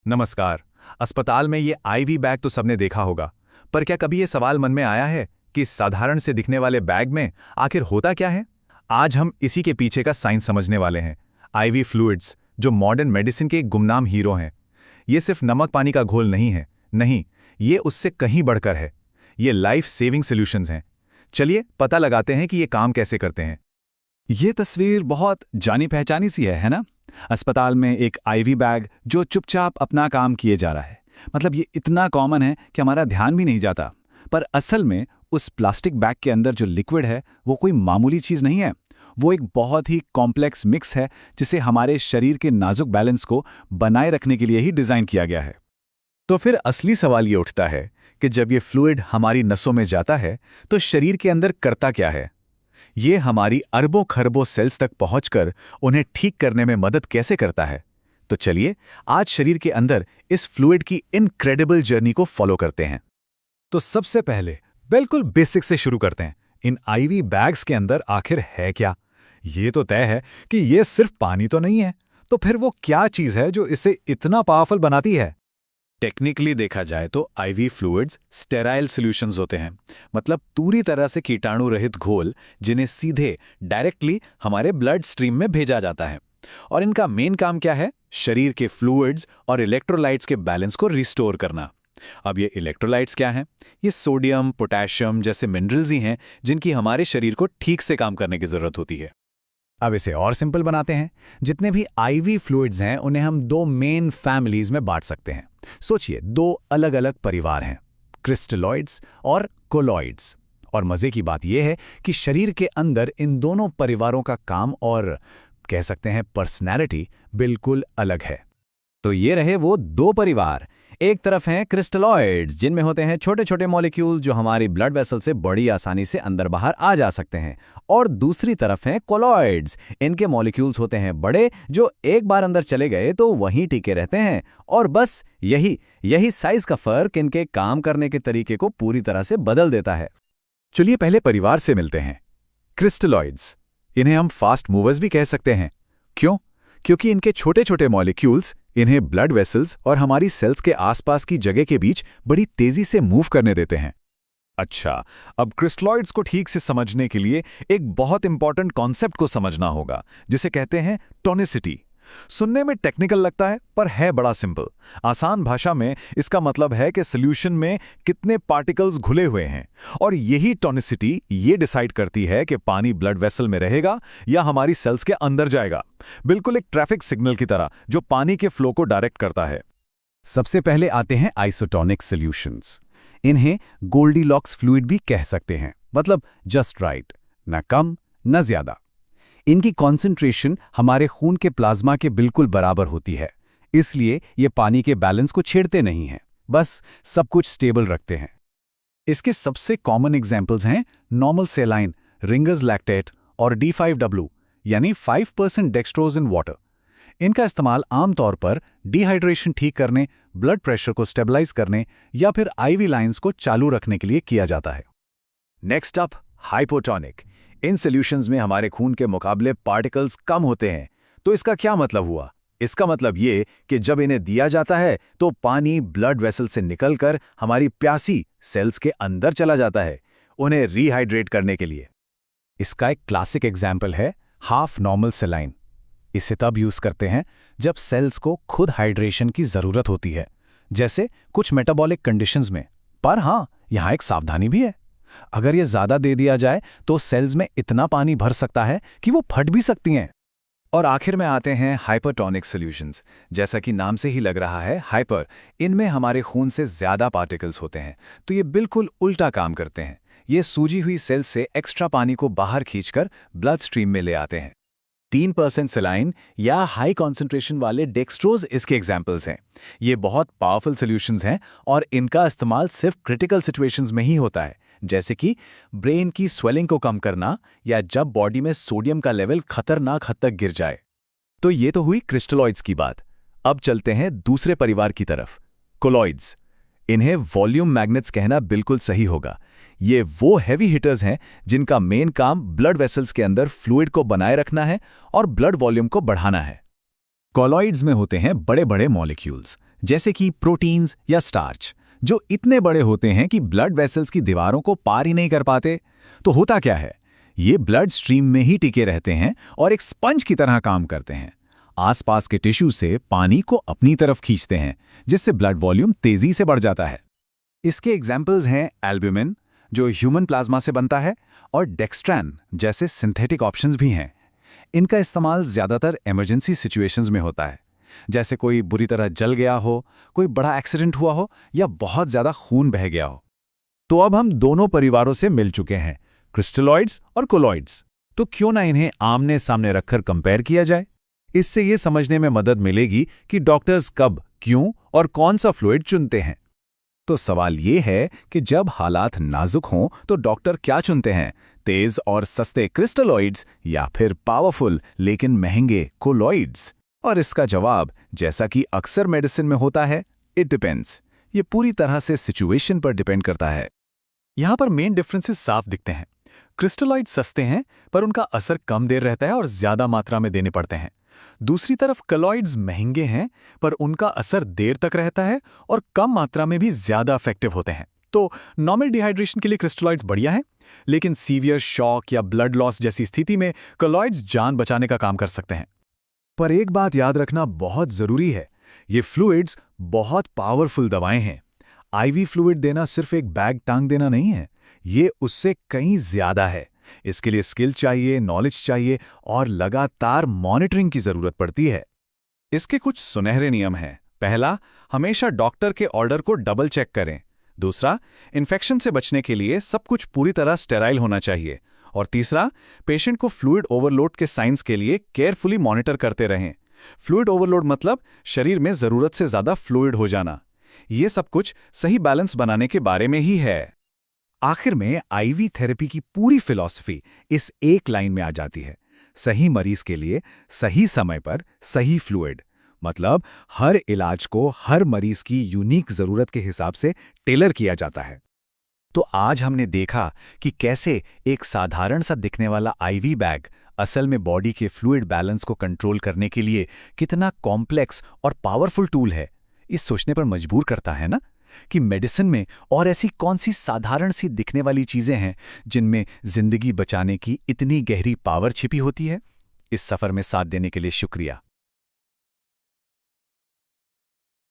नमस्कार। अस्पताल में ये आईवी बैग तो सबने देखा होगा, पर क्या कभी ये सवाल मन में आया है कि इस साधारण से दिखने वाले बैग में आखिर होता क्या है? आज हम इसी के पीछे का साइंस समझने वाले हैं। आईवी फ्लूइड्स, जो मॉडर्न मेडिसिन के एक गुमनाम हीरो हैं। ये सिर्फ नमक पानी का घोल नहीं है, नहीं, ये उससे कहीं बढ़कर है। ये लाइफ सेविंग सॉल्यूशंस हैं। चलिए पता लगाते हैं कि ये काम कैसे करते हैं। ये तस्वीर बहुत जानी पहचानी सी है ना? अस्पताल में एक आईवी बैग जो चुपचाप अपना काम किए जा रहा है। मतलब ये इतना कॉमन है कि हमारा ध्यान भी नहीं जाता। पर असल में उस प्लास्टिक बैग के अंदर जो लिक्विड है वो कोई मामूली चीज़ नहीं है। वो एक बहुत ही कॉम्प्लेक्स मिक्स है जिसे हमारे शरीर के नाजुक बैलेंस को बनाए रखने के लिए ही डिज़ाइन किया गया है। तो फिर असली सवाल ये उठता है कि जब ये फ्लूइड हमारी नसों में जाता है तो शरीर के अंदर करता क्या है? ये हमारी अरबों खरबों सेल्स तक पहुंचकर उन्हें ठीक करने में मदद कैसे करता है? तो चलिए आज शरीर के अंदर इस फ्लूइड की इनक्रेडिबल जर्नी को फॉलो करते हैं। तो सबसे पहले बिल्कुल बेसिक से शुरू करते हैं। इन आईवी बैग्स के अंदर आखिर है क्या? ये तो तय है कि ये सिर्फ पानी तो नहीं है, तो फिर वो क्या चीज़ है जो इसे इतना पावरफुल बनाती है? टेक्निकली देखा जाए तो आईवी फ्लूइड्स स्टेराइल सॉल्यूशंस होते हैं, मतलब पूरी तरह से कीटाणु रहित घोल जिन्हें सीधे डायरेक्टली हमारे ब्लड स्ट्रीम में भेजा जाता है। और इनका मेन काम क्या है? शरीर के फ्लूइड्स और इलेक्ट्रोलाइट्स के बैलेंस को रिस्टोर करना। अब ये इलेक्ट्रोलाइट्स क्या हैं? ये सोडियम, पोटेशियम जैसे मिनरल्स ही हैं जिनकी हमारे शरीर को ठीक से काम करने की जरूरत होती है। अब इसे और सिंपल बनाते हैं। जितने भी आईवी फ्लूइड्स हैं उन्हें हम दो मेन फैमिलीज में बांट सकते हैं। सोचिए, दो अलग अलग परिवार हैं, क्रिस्टलॉइड्स और कोलॉइड्स। और मजे की बात यह है कि शरीर के अंदर इन दोनों परिवारों का काम और कह सकते हैं पर्सनैलिटी बिल्कुल अलग है। तो ये रहे वो दो परिवार। एक तरफ हैं क्रिस्टलॉइड्स, जिनमें होते हैं छोटे छोटे मॉलिक्यूल जो हमारी ब्लड वेसल से बड़ी आसानी से अंदर बाहर आ जा सकते हैं। और दूसरी तरफ हैं कोलॉइड्स। इनके मॉलिक्यूल्स होते हैं बड़े, जो एक बार अंदर चले गए तो वहीं टिके रहते हैं। और बस यही साइज का फर्क इनके काम करने के तरीके को पूरी तरह से बदल देता है। चलिए पहले परिवार से मिलते हैं। क्रिस्टलॉइड्स, इन्हें हम फास्ट मूवर्स भी कह सकते हैं। क्यों? क्योंकि इनके छोटे छोटे मॉलिक्यूल्स इन्हें ब्लड वेसल्स और हमारी सेल्स के आसपास की जगह के बीच बड़ी तेजी से मूव करने देते हैं। अच्छा, अब क्रिस्टलॉइड्स को ठीक से समझने के लिए एक बहुत इंपॉर्टेंट कॉन्सेप्ट को समझना होगा, जिसे कहते हैं टोनिसिटी। सुनने में टेक्निकल लगता है पर है बड़ा सिंपल। आसान भाषा में इसका मतलब है कि सॉल्यूशन में कितने पार्टिकल्स घुले हुए हैं, और यही टोनिसिटी ये डिसाइड करती है कि पानी ब्लड वेसल में रहेगा या हमारी सेल्स के अंदर जाएगा। बिल्कुल एक ट्रैफिक सिग्नल की तरह जो पानी के फ्लो को डायरेक्ट करता है। सबसे पहले आते हैं आइसोटोनिक सॉल्यूशंस। इन्हें गोल्डीलॉक्स फ्लूइड भी कह सकते हैं, मतलब जस्ट राइट, न कम न ज्यादा। इनकी कॉन्सेंट्रेशन हमारे खून के प्लाज्मा के बिल्कुल बराबर होती है, इसलिए ये पानी के बैलेंस को छेड़ते नहीं हैं, बस सब कुछ स्टेबल रखते हैं। इसके सबसे कॉमन एग्जाम्पल्स हैं नॉर्मल सेलाइन, रिंगर्स लैक्टेट और D5W, यानी 5% डेक्सट्रोज इन वाटर। इनका इस्तेमाल आमतौर पर डिहाइड्रेशन ठीक करने, ब्लड प्रेशर को स्टेबलाइज करने या फिर आईवी लाइंस को चालू रखने के लिए किया जाता है। Next up, hypotonic. इन सॉल्यूशंस में हमारे खून के मुकाबले पार्टिकल्स कम होते हैं। तो इसका क्या मतलब हुआ? इसका मतलब ये कि जब इन्हें दिया जाता है तो पानी ब्लड वेसल से निकलकर हमारी प्यासी सेल्स के अंदर चला जाता है, उन्हें रीहाइड्रेट करने के लिए। इसका एक क्लासिक एग्जाम्पल है हाफ नॉर्मल सेलाइन। इसे तब यूज करते हैं जब सेल्स को खुद हाइड्रेशन की जरूरत होती है, जैसे कुछ मेटाबॉलिक कंडीशंस में। पर हाँ, यहाँ एक सावधानी भी है। अगर ये ज्यादा दे दिया जाए तो सेल्स में इतना पानी भर सकता है कि वो फट भी सकती हैं। और आखिर में आते हैं हाइपरटोनिक सॉल्यूशंस। जैसा कि नाम से ही लग रहा है, हाइपर, इनमें हमारे खून से ज्यादा पार्टिकल्स होते हैं, तो ये बिल्कुल उल्टा काम करते हैं। ये सूजी हुई सेल्स से एक्स्ट्रा पानी को बाहर खींचकर ब्लड स्ट्रीम में ले आते हैं। 3% सेलाइन या हाई कॉन्सेंट्रेशन वाले डेक्सट्रोज इसके एग्जाम्पल्स हैं। ये बहुत पावरफुल सॉल्यूशंस हैं और इनका इस्तेमाल सिर्फ क्रिटिकल सिचुएशंस में ही होता है, जैसे कि ब्रेन की स्वेलिंग को कम करना या जब बॉडी में सोडियम का लेवल खतरनाक हद तक गिर जाए। तो ये तो हुई क्रिस्टलॉइड्स की बात। अब चलते हैं दूसरे परिवार की तरफ, कोलॉइड्स। इन्हें वॉल्यूम मैग्नेट्स कहना बिल्कुल सही होगा। ये वो हैवी हिटर्स हैं जिनका मेन काम ब्लड वेसल्स के अंदर फ्लूइड को बनाए रखना है और ब्लड वॉल्यूम को बढ़ाना है। कॉलॉइड्स में होते हैं बड़े बड़े मॉलिक्यूल्स, जैसे कि प्रोटीन्स या स्टार्च, जो इतने बड़े होते हैं कि ब्लड वेसल्स की दीवारों को पार ही नहीं कर पाते। तो होता क्या है, ये ब्लड स्ट्रीम में ही टिके रहते हैं और एक स्पंज की तरह काम करते हैं। आसपास के टिश्यू से पानी को अपनी तरफ खींचते हैं, जिससे ब्लड वॉल्यूम तेजी से बढ़ जाता है। इसके एग्जाम्पल्स हैं एल्ब्यूमिन, जो ह्यूमन प्लाज्मा से बनता है, और डेक्स्ट्रैन जैसे सिंथेटिक ऑप्शंस भी हैं। इनका इस्तेमाल ज़्यादातर इमरजेंसी सिचुएशंस में होता है, जैसे कोई बुरी तरह जल गया हो, कोई बड़ा एक्सीडेंट हुआ हो या बहुत ज़्यादा खून बह गया हो। तो अब हम दोनों परिवारों से मिल चुके हैं, क्रिस्टलॉइड्स और कोलॉइड्स। तो क्यों ना इन्हें आमने सामने रखकर कंपेयर किया जाए। इससे ये समझने में मदद मिलेगी कि डॉक्टर्स कब, क्यों और कौन सा फ्लूइड चुनते हैं। तो सवाल ये है कि जब हालात नाजुक हों तो डॉक्टर क्या चुनते हैं, तेज और सस्ते क्रिस्टलॉइड्स या फिर पावरफुल लेकिन महंगे कोलॉइड्स? और इसका जवाब, जैसा कि अक्सर मेडिसिन में होता है, इट डिपेंड्स। ये पूरी तरह से सिचुएशन पर डिपेंड करता है। यहाँ पर मेन डिफरेंसेस साफ दिखते हैं। क्रिस्टलॉइड्स सस्ते हैं पर उनका असर कम देर रहता है और ज्यादा मात्रा में देने पड़ते हैं। दूसरी तरफ कोलॉइड्स महंगे हैं पर उनका असर देर तक रहता है और कम मात्रा में भी ज्यादा इफेक्टिव होते हैं। तो नॉर्मल डिहाइड्रेशन के लिए क्रिस्टलॉइड्स बढ़िया हैं, लेकिन सीवियर शॉक या ब्लड लॉस जैसी स्थिति में कोलॉइड्स जान बचाने का काम कर सकते हैं। पर एक बात याद रखना बहुत जरूरी है, ये फ्लूइड्स बहुत पावरफुल दवाएं हैं। आईवी फ्लूइड देना सिर्फ एक बैग टांग देना नहीं है, ये उससे कहीं ज्यादा है। इसके लिए स्किल चाहिए, नॉलेज चाहिए और लगातार मॉनिटरिंग की जरूरत पड़ती है। इसके कुछ सुनहरे नियम हैं। पहला, हमेशा डॉक्टर के ऑर्डर को डबल चेक करें। दूसरा, इन्फेक्शन से बचने के लिए सब कुछ पूरी तरह स्टेराइल होना चाहिए। और तीसरा, पेशेंट को फ्लूइड ओवरलोड के साइंस के लिए केयरफुली मॉनिटर करते रहें। फ्लूइड ओवरलोड मतलब शरीर में जरूरत से ज्यादा फ्लूइड हो जाना। ये सब कुछ सही बैलेंस बनाने के बारे में ही है। आखिर में आईवी थेरेपी की पूरी फिलॉसफी इस एक लाइन में आ जाती है, सही मरीज के लिए सही समय पर सही फ्लूइड। मतलब हर इलाज को हर मरीज की यूनिक जरूरत के हिसाब से टेलर किया जाता है। तो आज हमने देखा कि कैसे एक साधारण सा दिखने वाला आईवी बैग असल में बॉडी के फ्लूइड बैलेंस को कंट्रोल करने के लिए कितना कॉम्प्लेक्स और पावरफुल टूल है। इस सोचने पर मजबूर करता है ना कि मेडिसिन में और ऐसी कौन सी साधारण सी दिखने वाली चीजें हैं जिनमें जिंदगी बचाने की इतनी गहरी पावर छिपी होती है। इस सफर में साथ देने के लिए शुक्रिया।